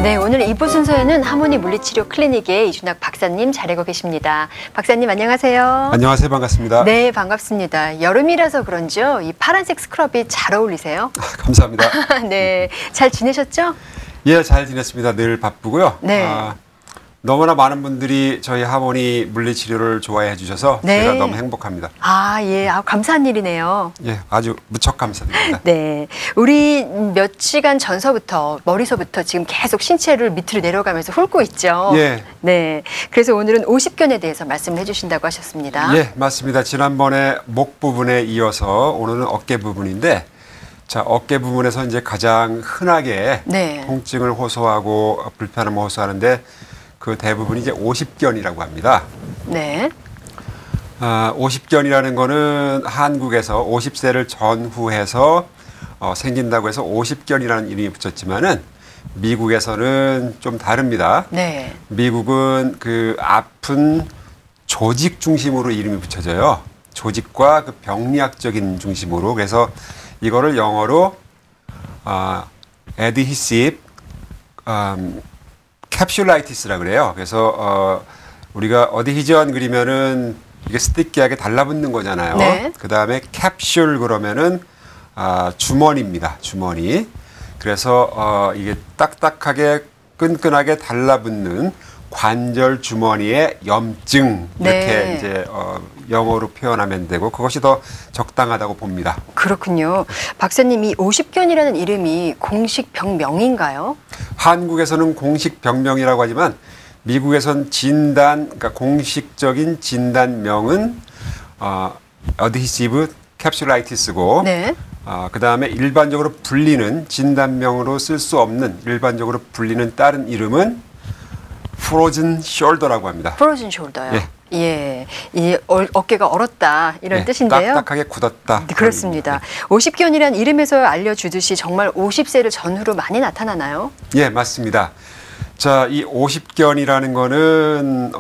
네, 오늘 2부 순서에는 하모니 물리치료 클리닉의 이준학 박사님 자리하고 계십니다. 박사님 안녕하세요. 안녕하세요. 반갑습니다. 네, 반갑습니다. 여름이라서 그런지요, 이 파란색 스크럽이 잘 어울리세요. 감사합니다. 네, 잘 지내셨죠? 예, 잘 지냈습니다. 늘 바쁘고요. 네. 너무나 많은 분들이 저희 하모니 물리치료를 좋아해 주셔서 네. 제가 너무 행복합니다. 아, 예, 감사한 일이네요. 예, 아주 무척 감사드립니다. 네, 우리 몇 시간 전서부터 머리서부터 지금 계속 신체를 밑으로 내려가면서 훑고 있죠. 예. 네, 그래서 오늘은 오십견에 대해서 말씀을 해주신다고 하셨습니다. 예, 맞습니다. 지난번에 목 부분에 이어서 오늘은 어깨 부분인데, 자, 어깨 부분에서 이제 가장 흔하게 네. 통증을 호소하고 불편함을 호소하는데 그 대부분이 이제 오십견이라고 합니다. 네. 오십견이라는 거는 한국에서 50세를 전후해서 생긴다고 해서 오십견이라는 이름이 붙였지만은 미국에서는 좀 다릅니다. 네. 미국은 그 아픈 조직 중심으로 이름이 붙여져요. 조직과 그 병리학적인 중심으로. 그래서 이거를 영어로 adhesive 캡슐라이티스라 그래요. 그래서 우리가 어드히전 그리면은 이게 스티키하게 달라붙는 거잖아요. 네. 그 다음에 캡슐 그러면은 주머니입니다. 주머니. 그래서 이게 딱딱하게 끈끈하게 달라붙는 관절 주머니의 염증 이렇게 네. 이제 영어로 표현하면 되고 그것이 더 적당하다고 봅니다. 그렇군요. 박사님, 이 오십견이라는 이름이 공식 병명인가요? 한국에서는 공식 병명이라고 하지만 미국에선 그러니까 공식적인 진단명은 어드히시브 캡슐라이티스고 네. 그 다음에 일반적으로 불리는 진단명으로 쓸 수 없는 일반적으로 불리는 다른 이름은 프로즌 숄더라고 합니다. 프로즌 숄더요. 예. 예, 이 어깨가 얼었다 이런 네, 뜻인데요. 딱딱하게 굳었다. 네, 그렇습니다. 오십견이란 이름에서 알려주듯이 정말 50세를 전후로 많이 나타나나요? 예, 맞습니다. 자, 이 오십견이라는 거는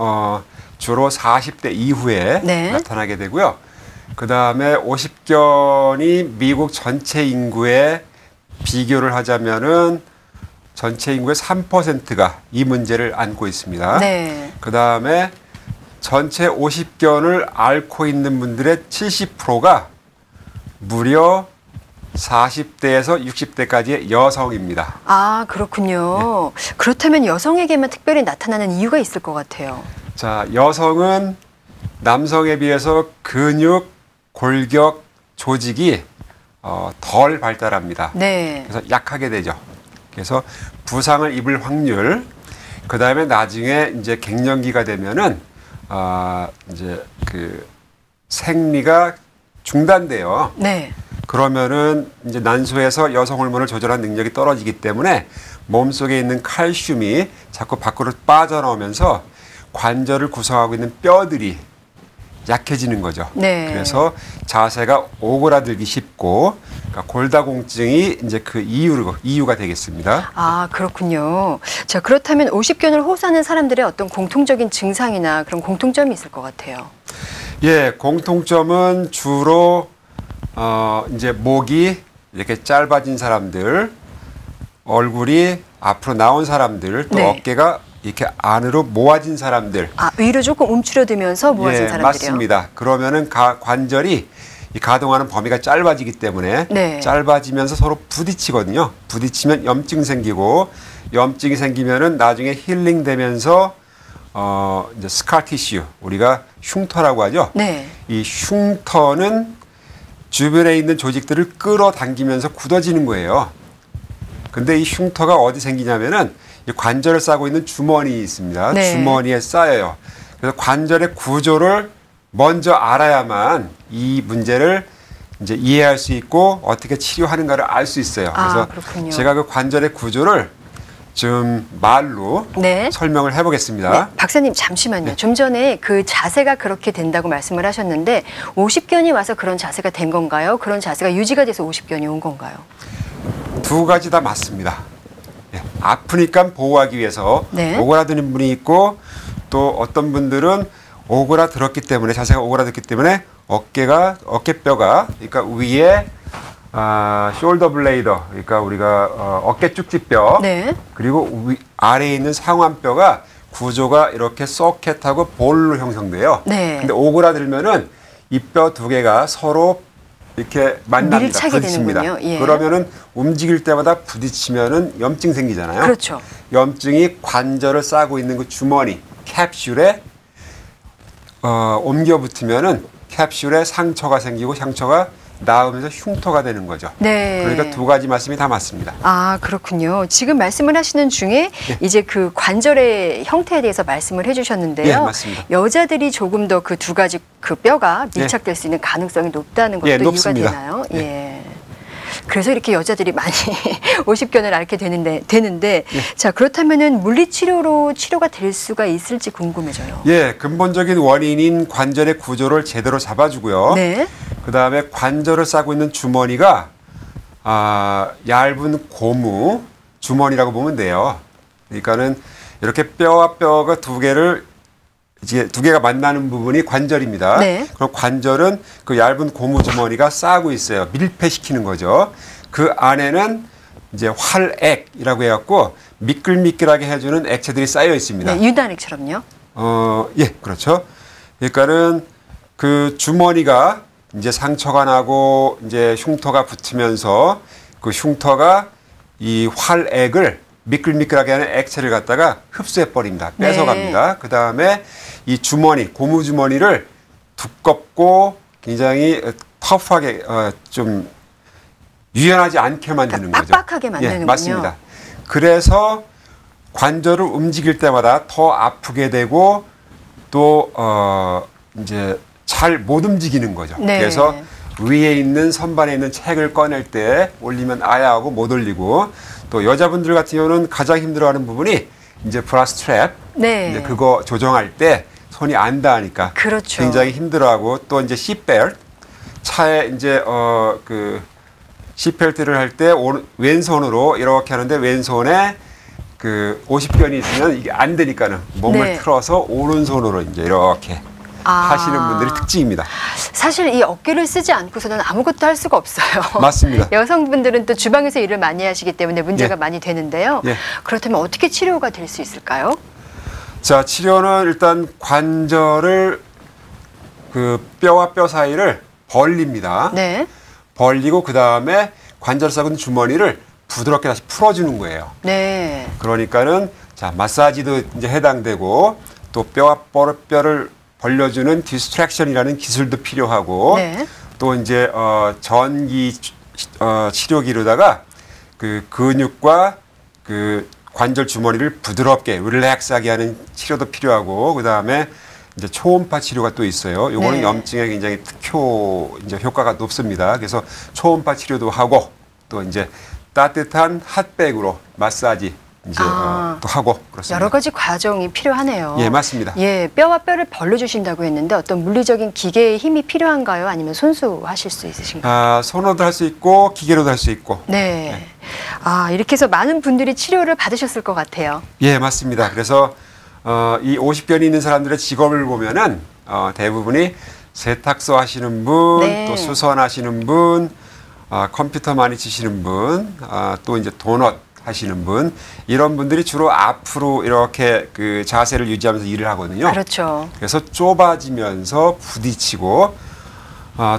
주로 40대 이후에 네. 나타나게 되고요. 그 다음에 오십견이 미국 전체 인구에 비교를 하자면은 전체 인구의 3%가 이 문제를 안고 있습니다. 네. 그 다음에 전체 오십견을 앓고 있는 분들의 70%가 무려 40대에서 60대까지의 여성입니다. 아, 그렇군요. 그렇다면 여성에게만 특별히 나타나는 이유가 있을 것 같아요. 자, 여성은 남성에 비해서 근육, 골격, 조직이 덜 발달합니다. 네. 그래서 약하게 되죠. 그래서 부상을 입을 확률, 그 다음에 나중에 이제 갱년기가 되면은 이제 그 생리가 중단돼요. 네. 그러면은 이제 난소에서 여성 호르몬을 조절하는 능력이 떨어지기 때문에 몸속에 있는 칼슘이 자꾸 밖으로 빠져나오면서 관절을 구성하고 있는 뼈들이 약해지는 거죠. 네. 그래서 자세가 오그라들기 쉽고 그러니까 골다공증이 이제 그 이유가 되겠습니다. 아, 그렇군요. 자, 그렇다면 오십견을 호소하는 사람들의 어떤 공통적인 증상이나 그런 공통점이 있을 것 같아요. 예, 공통점은 주로 이제 목이 이렇게 짧아진 사람들, 얼굴이 앞으로 나온 사람들, 또 네. 어깨가 이렇게 안으로 모아진 사람들. 아, 위로 조금 움츠려들면서 모아진 예, 사람들이요? 맞습니다. 그러면은 관절이 이 가동하는 범위가 짧아지기 때문에 네. 짧아지면서 서로 부딪히거든요. 부딪히면 염증 생기고 염증이 생기면은 나중에 힐링되면서 이제 스카 티슈, 우리가 흉터라고 하죠. 네. 이 흉터는 주변에 있는 조직들을 끌어당기면서 굳어지는 거예요. 근데 이 흉터가 어디 생기냐면은 이 관절을 싸고 있는 주머니 있습니다. 네. 주머니에 쌓여요. 그래서 관절의 구조를 먼저 알아야만 이 문제를 이제 이해할 수 있고 어떻게 치료하는가를 알 수 있어요. 그래서 그렇군요. 제가 그 관절의 구조를 좀 말로 네. 설명을 해보겠습니다. 네, 박사님 잠시만요. 네. 좀 전에 그 자세가 그렇게 된다고 말씀을 하셨는데 오십견이 와서 그런 자세가 된 건가요? 그런 자세가 유지가 돼서 오십견이 온 건가요? 두 가지 다 맞습니다. 예, 아프니까 보호하기 위해서 네. 오그라드는 분이 있고 또 어떤 분들은 오그라들었기 때문에 자세가 오그라들기 때문에 어깨뼈가 그러니까 위에 숄더 블레이더, 그러니까 우리가 어깨 쭉지뼈, 네. 그리고 아래에 있는 상완뼈가 구조가 이렇게 소켓하고 볼로 형성돼요. 네. 근데 오그라들면은 이 뼈 두 개가 서로 이렇게 만납니다. 밀착이 부딪힙니다. 되는군요. 예. 그러면은 움직일 때마다 부딪히면은 염증 생기잖아요. 그렇죠. 염증이 관절을 싸고 있는 그 주머니 캡슐에 옮겨 붙으면은 캡슐에 상처가 생기고 상처가 나으면서 흉터가 되는 거죠. 네. 그러니까 두 가지 말씀이 다 맞습니다. 아, 그렇군요. 지금 말씀을 하시는 중에 이제 그 관절의 형태에 대해서 말씀을 해주셨는데요. 예, 맞습니다. 여자들이 조금 더 그 두 가지 그 뼈가 밀착될 수 있는 가능성이 높다는 것도 예, 이유가 높습니다. 되나요? 예. 그래서 이렇게 여자들이 많이 오십견을 앓게 되는데 자, 그렇다면은 물리치료로 치료가 될 수가 있을지 궁금해져요. 예, 근본적인 원인인 관절의 구조를 제대로 잡아주고요. 네. 그 다음에 관절을 싸고 있는 주머니가 얇은 고무 주머니라고 보면 돼요. 그러니까는 이렇게 뼈와 뼈가 두 개가 만나는 부분이 관절입니다. 네. 그럼 관절은 그 얇은 고무 주머니가 싸고 있어요. 밀폐시키는 거죠. 그 안에는 이제 활액이라고 해갖고 미끌미끌하게 해주는 액체들이 쌓여 있습니다. 네, 유단액처럼요. 예, 그렇죠. 그러니까는 그 주머니가 이제 상처가 나고 이제 흉터가 붙으면서 그 흉터가 이 활액을 미끌미끌하게 하는 액체를 갖다가 흡수해 버립니다. 뺏어갑니다. 네. 그 다음에 이 주머니, 고무 주머니를 두껍고 굉장히 터프하게 좀 유연하지 않게 만드는 거죠. 빡빡하게 만드는군요. 예, 맞습니다. 그래서 관절을 움직일 때마다 더 아프게 되고 또 이제 잘 못 움직이는 거죠. 네. 그래서 위에 있는 선반에 있는 책을 꺼낼 때 올리면 아야하고 못 올리고 또 여자분들 같은 경우는 가장 힘들어하는 부분이 이제 브라 스트랩, 네. 이제 그거 조정할 때 손이 안 닿으니까 그렇죠. 굉장히 힘들어하고 또 이제 시트벨트 차에 이제 그 시트벨트를 할 때 왼손으로 이렇게 하는데 왼손에 그 50견이 있으면 이게 안 되니까는 몸을 네. 틀어서 오른손으로 이제 이렇게 하시는 분들이 특징입니다. 사실 이 어깨를 쓰지 않고서는 아무것도 할 수가 없어요. 맞습니다. 여성분들은 또 주방에서 일을 많이 하시기 때문에 문제가 예. 많이 되는데요. 예. 그렇다면 어떻게 치료가 될 수 있을까요? 자, 치료는 일단 관절을 그 뼈와 뼈 사이를 벌립니다. 네. 벌리고 그 다음에 관절 썩은 주머니를 부드럽게 다시 풀어주는 거예요. 네. 그러니까는 자 마사지도 이제 해당되고 또 뼈와 뼈를 벌려주는 디스트랙션이라는 기술도 필요하고 네. 또 이제 전기 치료기로다가 그 근육과 그 관절 주머니를 부드럽게 릴렉스하게 하는 치료도 필요하고 그 다음에 이제 초음파 치료가 또 있어요. 요거는 네. 염증에 굉장히 이제 효과가 높습니다. 그래서 초음파 치료도 하고 또 이제 따뜻한 핫백으로 마사지 이제 또 하고 그렇습니다. 여러 가지 과정이 필요하네요. 예, 맞습니다. 예, 뼈와 뼈를 벌려주신다고 했는데 어떤 물리적인 기계의 힘이 필요한가요? 아니면 손수 하실 수 있으신가요? 손으로도 할 수 있고 기계로도 할 수 있고. 네. 이렇게 해서 많은 분들이 치료를 받으셨을 것 같아요. 예, 맞습니다. 그래서 이 50견이 있는 사람들의 직업을 보면은 대부분이 세탁소 하시는 분, 네. 또 수선 하시는 분, 컴퓨터 많이 치시는 분, 또 이제 도넛 하시는 분, 이런 분들이 주로 앞으로 이렇게 그 자세를 유지하면서 일을 하거든요. 그렇죠. 그래서 좁아지면서 부딪히고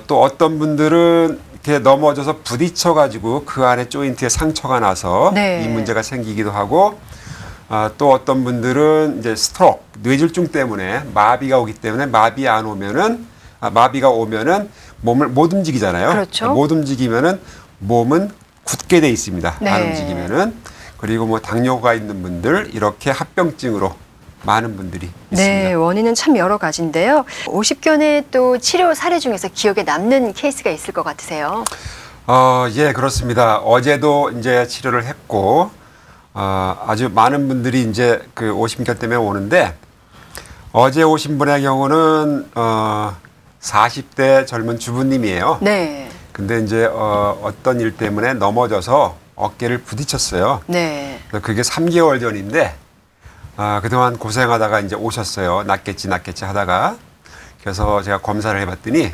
또 어떤 분들은 이렇게 넘어져서 부딪혀가지고 그 안에 조인트에 상처가 나서 네. 이 문제가 생기기도 하고 또 어떤 분들은 이제 스트로크, 뇌졸중 때문에 마비가 오기 때문에 마비가 오면은 몸을 못 움직이잖아요. 그렇죠. 못 움직이면은 몸은 굳게 돼 있습니다. 네. 안 움직이면은. 그리고 뭐 당뇨가 있는 분들 이렇게 합병증으로 많은 분들이 네, 있습니다. 원인은 참 여러 가지인데요. 50견의 또 치료 사례 중에서 기억에 남는 케이스가 있을 것 같으세요? 예, 그렇습니다. 어제도 이제 치료를 했고 아주 많은 분들이 이제 그 50견 때문에 오는데 어제 오신 분의 경우는 40대 젊은 주부님이에요. 네. 근데 이제 어떤 일 때문에 넘어져서 어깨를 부딪혔어요. 네. 그래서 그게 3개월 전인데 그동안 고생하다가 이제 오셨어요. 낫겠지 하다가. 그래서 제가 검사를 해봤더니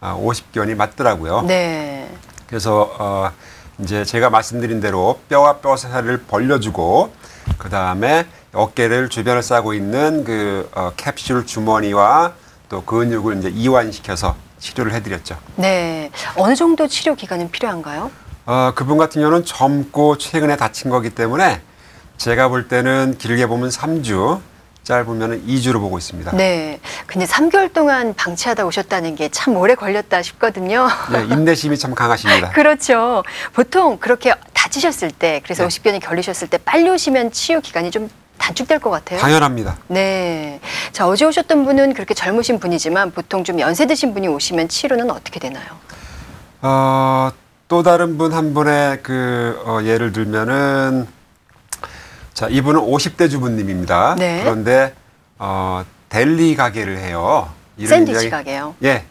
50견이 맞더라고요. 네. 그래서 이제 제가 말씀드린 대로 뼈와 뼈사이를 벌려주고 그 다음에 어깨를 주변을 싸고 있는 그 캡슐 주머니와 또 근육을 이제 이완시켜서 치료를 해드렸죠. 네. 어느 정도 치료 기간은 필요한가요? 그분 같은 경우는 젊고 최근에 다친 거기 때문에 제가 볼 때는 길게 보면 3주, 짧으면 2주로 보고 있습니다. 네. 근데 3개월 동안 방치하다 오셨다는 게 참 오래 걸렸다 싶거든요. 네, 인내심이 참 강하십니다. 그렇죠. 보통 그렇게 다치셨을 때, 그래서 네. 50견이 걸리셨을 때 빨리 오시면 치유 기간이 좀 단축될 것 같아요. 당연합니다. 네. 자, 어제 오셨던 분은 그렇게 젊으신 분이지만 보통 좀 연세 드신 분이 오시면 치료는 어떻게 되나요? 또 다른 분 한 분의 예를 들면은 자, 이분은 50대 주부님입니다. 네. 그런데 델리 가게를 해요. 샌드위치 가게요. 예.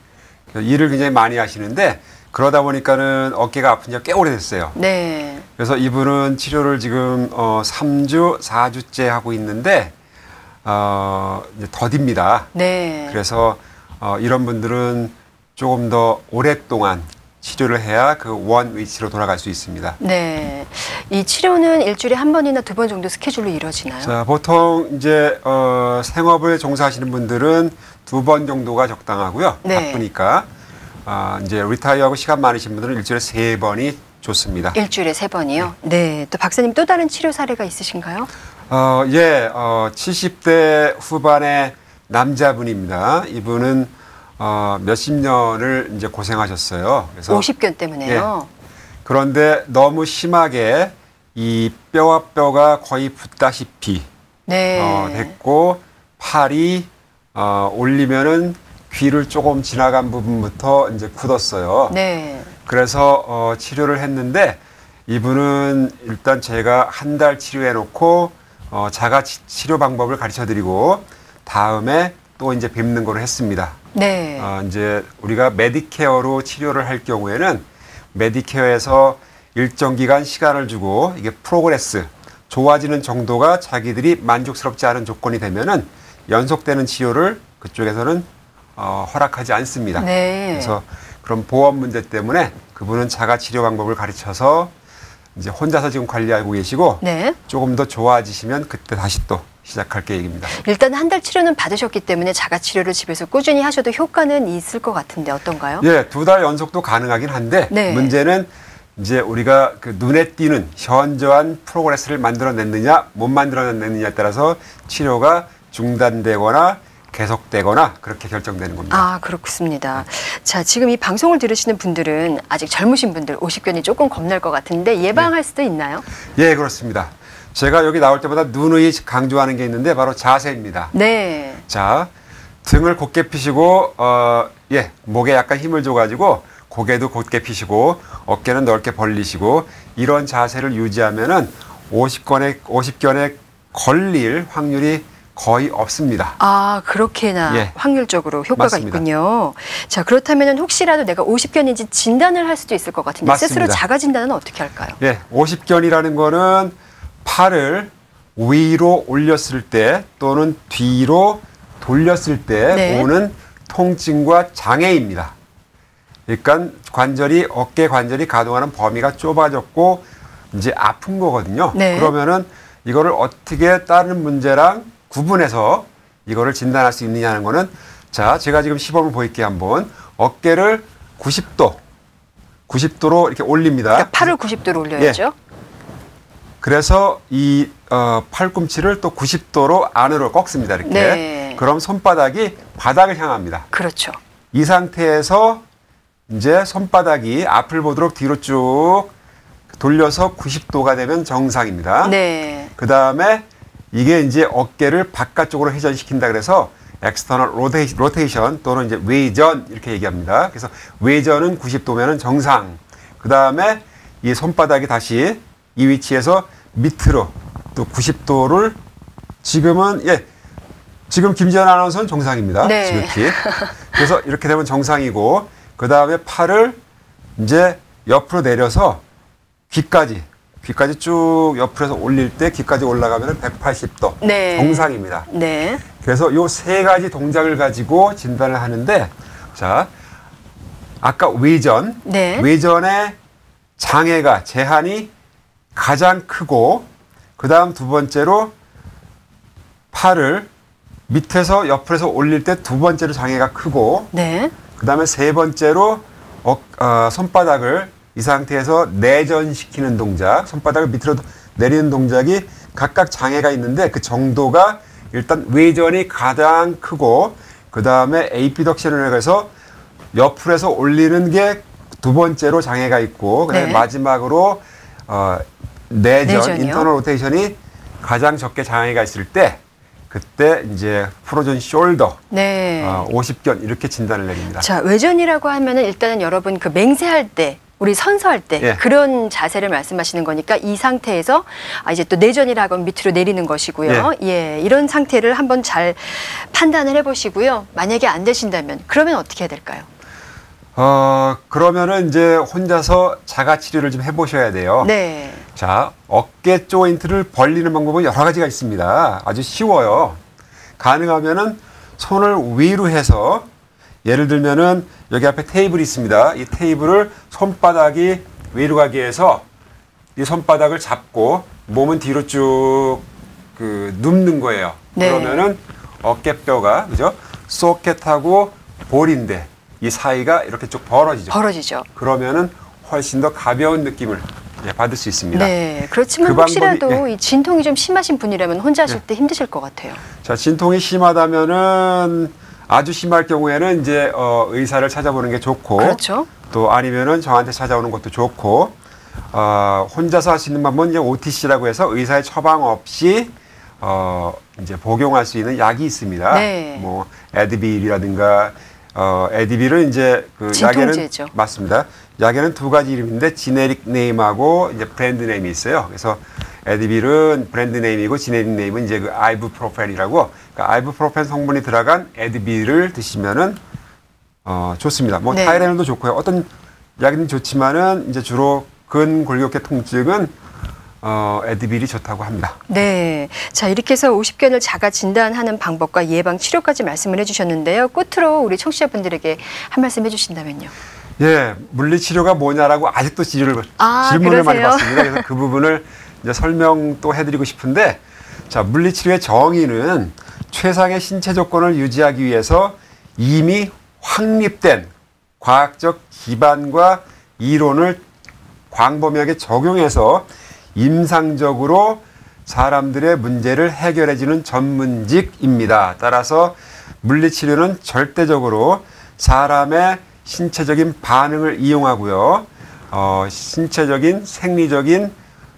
일을 굉장히 많이 하시는데 그러다 보니까는 어깨가 아픈 지가 꽤 오래됐어요. 네. 그래서 이분은 치료를 지금 3주, 4주째 하고 있는데 이제 더딥니다. 네. 그래서 이런 분들은 조금 더 오랫동안 치료를 해야 그 원 위치로 돌아갈 수 있습니다. 네. 이 치료는 일주일에 한 번이나 두 번 정도 스케줄로 이루어지나요? 자, 보통 이제 생업을 종사하시는 분들은 2번 정도가 적당하고요. 네. 바쁘니까 이제 리타이어하고 시간 많으신 분들은 일주일에 3번이 좋습니다. 일주일에 3번이요? 네. 또 박사님 또 다른 치료 사례가 있으신가요? 예, 70대 후반의 남자분입니다. 이분은 몇십 년을 이제 고생하셨어요. 그래서 50견 때문에요. 예. 그런데 너무 심하게 이 뼈와 뼈가 거의 붙다시피 네. 됐고 팔이 올리면은 귀를 조금 지나간 부분부터 이제 굳었어요. 네. 그래서 치료를 했는데 이분은 일단 제가 한 달 치료해 놓고 자가 치료 방법을 가르쳐 드리고 다음에 또 이제 뵙는 거로 했습니다. 네. 이제 우리가 메디케어로 치료를 할 경우에는 메디케어에서 일정 기간 시간을 주고 이게 프로그레스, 좋아지는 정도가 자기들이 만족스럽지 않은 조건이 되면은 연속되는 치료를 그쪽에서는 허락하지 않습니다. 네. 그래서 그런 보험 문제 때문에 그분은 자가 치료 방법을 가르쳐서 이제 혼자서 지금 관리하고 계시고 네. 조금 더 좋아지시면 그때 다시 또 시작할 계획입니다. 일단 한 달 치료는 받으셨기 때문에 자가 치료를 집에서 꾸준히 하셔도 효과는 있을 것 같은데 어떤가요? 예, 2달 연속도 가능하긴 한데 네. 문제는 이제 우리가 그 눈에 띄는 현저한 프로그레스를 만들어냈느냐 못 만들어냈느냐에 따라서 치료가 중단되거나 계속되거나 그렇게 결정되는 겁니다. 아, 그렇습니다. 자, 지금 이 방송을 들으시는 분들은 아직 젊으신 분들 50견이 조금 겁날 것 같은데 예방할 수도 있나요? 예, 그렇습니다. 제가 여기 나올 때마다 누누이 강조하는 게 있는데 바로 자세입니다. 네. 자, 등을 곧게 피시고 예, 목에 약간 힘을 줘가지고 고개도 곧게 피시고 어깨는 넓게 벌리시고 이런 자세를 유지하면은 50견에 걸릴 확률이 거의 없습니다. 아, 그렇게나 예. 확률적으로 효과가 맞습니다. 있군요. 자, 그렇다면 혹시라도 내가 50견인지 진단을 할 수도 있을 것 같은데 맞습니다. 스스로 자가 진단은 어떻게 할까요? 예, 50견이라는 거는 팔을 위로 올렸을 때 또는 뒤로 돌렸을 때 네. 오는 통증과 장애입니다. 그러니까 어깨 관절이 가동하는 범위가 좁아졌고 이제 아픈 거거든요. 네. 그러면은 이거를 어떻게 다른 문제랑 구분해서 이거를 진단할 수 있느냐는 거는 자, 제가 지금 시범을 보일게요, 한번. 어깨를 90도로 이렇게 올립니다. 그러니까 팔을 90도로 올려야죠. 그래서 이 팔꿈치를 또 90도로 안으로 꺾습니다. 이렇게. 네. 그럼 손바닥이 바닥을 향합니다. 그렇죠. 이 상태에서 이제 손바닥이 앞을 보도록 뒤로 쭉 돌려서 90도가 되면 정상입니다. 네. 그 다음에 이게 이제 어깨를 바깥쪽으로 회전시킨다 그래서 엑스터널 로테이션 또는 이제 외전 이렇게 얘기합니다. 그래서 외전은 90도면은 정상. 그 다음에 이 손바닥이 다시 이 위치에서 밑으로 또 90도를 지금은 지금 김지연 아나운서는 정상입니다. 네. 지극히. 그래서 이렇게 되면 정상이고 그 다음에 팔을 이제 옆으로 내려서 귀까지 쭉 옆으로 해서 올릴 때 귀까지 올라가면 180도 네. 정상입니다. 네. 그래서 요 세 가지 동작을 가지고 진단을 하는데 자 아까 외전 네. 외전의 장애가 제한이 가장 크고 그 다음 두 번째로 팔을 밑에서 옆에서 올릴 때 두 번째로 장애가 크고 네. 그 다음에 세 번째로 손바닥을 이 상태에서 내전시키는 동작, 손바닥을 밑으로 내리는 동작이 각각 장애가 있는데 그 정도가 일단 외전이 가장 크고 그 다음에 에이피덕션을 해서 옆으로 해서 올리는 게 두 번째로 장애가 있고 그다음에 네. 마지막으로 내전, 내전이요? 인터널 로테이션이 가장 적게 장애가 있을 때 그때 이제 프로전 숄더 네. 50견 이렇게 진단을 내립니다. 자, 외전이라고 하면은 일단은 여러분 그 맹세할 때 우리 선서할 때 예. 그런 자세를 말씀하시는 거니까 이 상태에서 이제 또 내전이라고 하면 밑으로 내리는 것이고요. 예, 이런 상태를 한번 잘 판단을 해보시고요. 만약에 안 되신다면 그러면 어떻게 해야 될까요? 그러면은 이제 혼자서 자가 치료를 좀 해보셔야 돼요. 네. 자, 어깨 조인트를 벌리는 방법은 여러 가지가 있습니다. 아주 쉬워요. 가능하면은 손을 위로 해서 예를 들면은 여기 앞에 테이블이 있습니다. 이 테이블을 손바닥이 위로 가게 해서 이 손바닥을 잡고 몸은 뒤로 쭉 눕는 거예요. 네. 그러면은 어깨뼈가 그죠? 소켓하고 볼인데 이 사이가 이렇게 쭉 벌어지죠. 벌어지죠. 그러면은 훨씬 더 가벼운 느낌을 받을 수 있습니다. 네. 그렇지만 그 방법이, 혹시라도 이 진통이 좀 심하신 분이라면 혼자 하실 때 힘드실 것 같아요. 자, 진통이 심하다면은 아주 심할 경우에는 이제 의사를 찾아보는 게 좋고, 그렇죠. 또 아니면은 저한테 찾아오는 것도 좋고, 혼자서 할 수 있는 방법은 이제 OTC라고 해서 의사의 처방 없이 이제 복용할 수 있는 약이 있습니다. 네. 뭐 에드빌이라든가 에드빌은 이제 그 진통제죠. 약에는 맞습니다. 약에는 두 가지 이름인데 지네릭 네임하고 이제 브랜드 네임이 있어요. 그래서 에드빌은 브랜드 네임이고 지네릭 네임은 이제 그 아이부프로펜이라고 그러니까 아이부프로펜 성분이 들어간 에드빌을 드시면은 좋습니다. 뭐 네. 타이레놀도 좋고요. 어떤 약은 좋지만은 이제 주로 근골격계 통증은 에드빌이 좋다고 합니다. 네. 자, 이렇게 해서 50견을 자가 진단하는 방법과 예방 치료까지 말씀을 해주셨는데요. 끝으로 우리 청취자분들에게 한 말씀 해주신다면요. 예, 물리치료가 뭐냐라고 아직도 질문을 그러세요? 많이 받습니다. 그래서 그 부분을 이제 설명 또 해드리고 싶은데, 자, 물리치료의 정의는 최상의 신체 조건을 유지하기 위해서 이미 확립된 과학적 기반과 이론을 광범위하게 적용해서 임상적으로 사람들의 문제를 해결해주는 전문직입니다. 따라서 물리치료는 절대적으로 사람의 신체적인 반응을 이용하고요. 신체적인 생리적인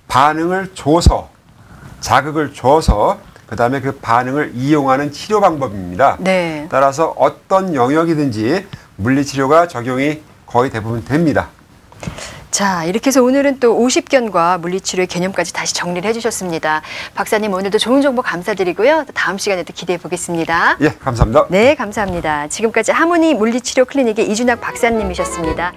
반응을 줘서 자극을 줘서 그다음에 그 반응을 이용하는 치료 방법입니다. 네. 따라서 어떤 영역이든지 물리치료가 적용이 거의 대부분 됩니다. 자, 이렇게 해서 오늘은 또 50견과 물리치료의 개념까지 다시 정리를 해주셨습니다. 박사님 오늘도 좋은 정보 감사드리고요. 다음 시간에도 기대해 보겠습니다. 예, 감사합니다. 네, 감사합니다. 지금까지 하모니 물리치료 클리닉의 이준학 박사님이셨습니다.